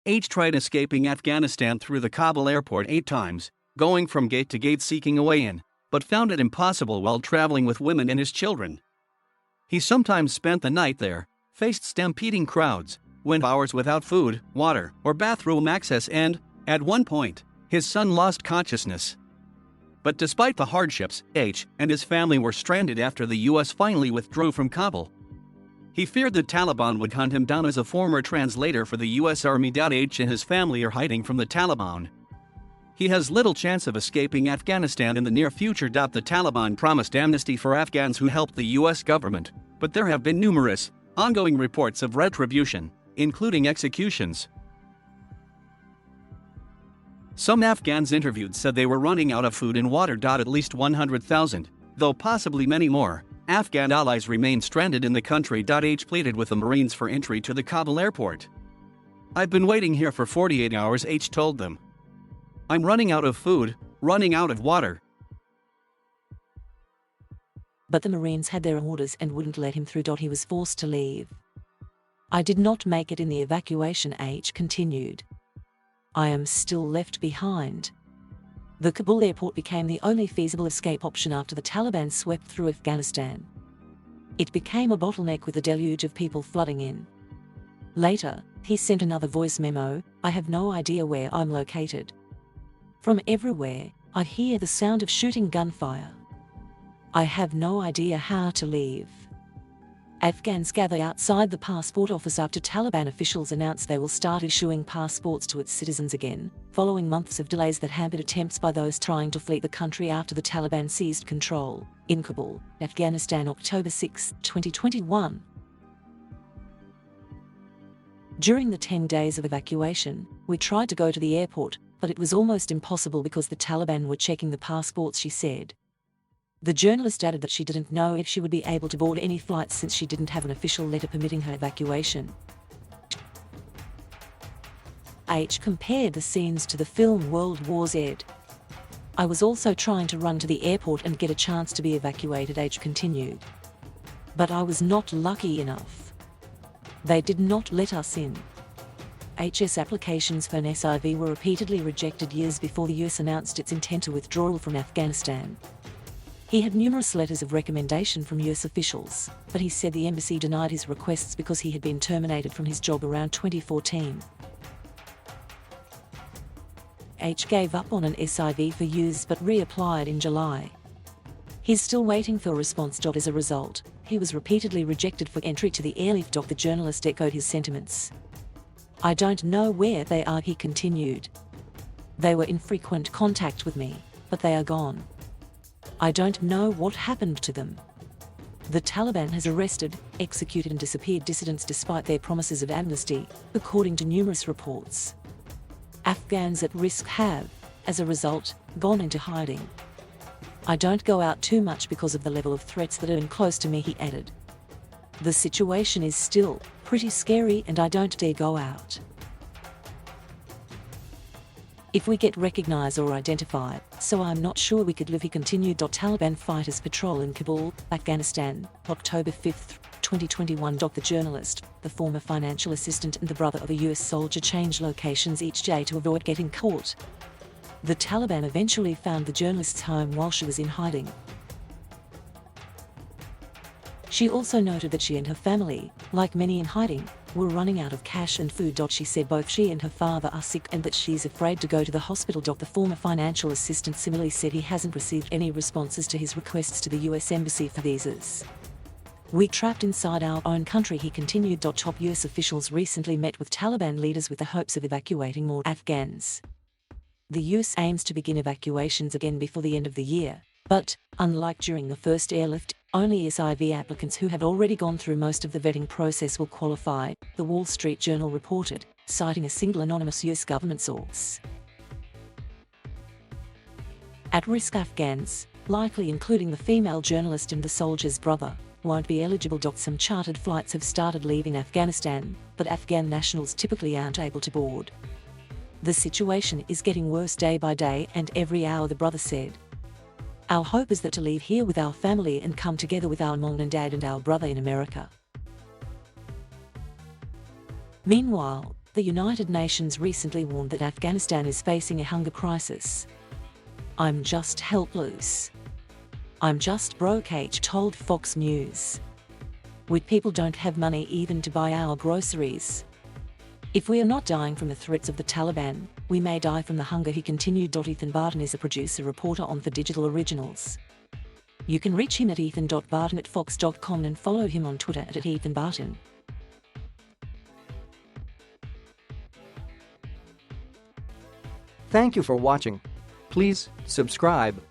H tried escaping Afghanistan through the Kabul airport 8 times, going from gate to gate seeking a way in, but found it impossible while traveling with women and his children. He sometimes spent the night there, faced stampeding crowds, went hours without food, water, or bathroom access, and, at one point, his son lost consciousness. But despite the hardships, H and his family were stranded after the US finally withdrew from Kabul. He feared the Taliban would hunt him down. As a former translator for the US Army, H and his family are hiding from the Taliban. He has little chance of escaping Afghanistan in the near future. The Taliban promised amnesty for Afghans who helped the US government, but there have been numerous, ongoing reports of retribution, including executions. Some Afghans interviewed said they were running out of food and water. At least 100,000, though possibly many more, Afghan allies remain stranded in the country. H pleaded with the Marines for entry to the Kabul airport. "I've been waiting here for 48 hours, H told them. I'm running out of food, running out of water." But the Marines had their orders and wouldn't let him through. He was forced to leave. "I did not make it in the evacuation," H continued. "I am still left behind." The Kabul airport became the only feasible escape option after the Taliban swept through Afghanistan. It became a bottleneck with a deluge of people flooding in. Later, he sent another voice memo, "I have no idea where I'm located. From everywhere, I hear the sound of shooting gunfire. I have no idea how to leave." Afghans gather outside the passport office after Taliban officials announce they will start issuing passports to its citizens again, following months of delays that hampered attempts by those trying to flee the country after the Taliban seized control. In Kabul, Afghanistan, October 6, 2021. During the 10 days of evacuation, we tried to go to the airport, but it was almost impossible because the Taliban were checking the passports, she said. The journalist added that she didn't know if she would be able to board any flights since she didn't have an official letter permitting her evacuation. H compared the scenes to the film World War Z. "I was also trying to run to the airport and get a chance to be evacuated," H continued. "But I was not lucky enough. They did not let us in." H's applications for an SIV were repeatedly rejected years before the US announced its intent to withdraw from Afghanistan. He had numerous letters of recommendation from US officials, but he said the embassy denied his requests because he had been terminated from his job around 2014. H gave up on an SIV for years but reapplied in July. He's still waiting for a response. As a result, he was repeatedly rejected for entry to the airlift. The journalist echoed his sentiments. "I don't know where they are," he continued. "They were in frequent contact with me, but they are gone. I don't know what happened to them." The Taliban has arrested, executed and disappeared dissidents despite their promises of amnesty, according to numerous reports. Afghans at risk have, as a result, gone into hiding. "I don't go out too much because of the level of threats that are in close to me," he added. "The situation is still pretty scary and I don't dare go out. If we get recognized or identified, so I'm not sure we could live," he continued. Taliban fighters patrol in Kabul, Afghanistan, October 5, 2021. The journalist, the former financial assistant and the brother of a US soldier, changed locations each day to avoid getting caught. The Taliban eventually found the journalist's home while she was in hiding. She also noted that she and her family, like many in hiding, were running out of cash and food. She said both she and her father are sick and that she's afraid to go to the hospital. The former financial assistant similarly said he hasn't received any responses to his requests to the US Embassy for visas. "We trapped inside our own country," he continued. Top US officials recently met with Taliban leaders with the hopes of evacuating more Afghans. The US aims to begin evacuations again before the end of the year, but, unlike during the first airlift, only SIV applicants who have already gone through most of the vetting process will qualify, The Wall Street Journal reported, citing a single anonymous US government source. At-risk Afghans, likely including the female journalist and the soldier's brother, won't be eligible. Some chartered flights have started leaving Afghanistan, but Afghan nationals typically aren't able to board. "The situation is getting worse day by day and every hour," the brother said. "Our hope is that to leave here with our family and come together with our mom and dad and our brother in America." Meanwhile, The United Nations recently warned that Afghanistan is facing a hunger crisis. I'm just helpless. I'm just broke, H told Fox News. We people don't have money even to buy our groceries. If we are not dying from the threats of the Taliban, we may die from the hunger, he continued. Ethan Barton is a producer reporter on For Digital Originals. You can reach him at ethan.barton@fox.com and follow him on Twitter at @ethanbarton. Thank you for watching. Please subscribe.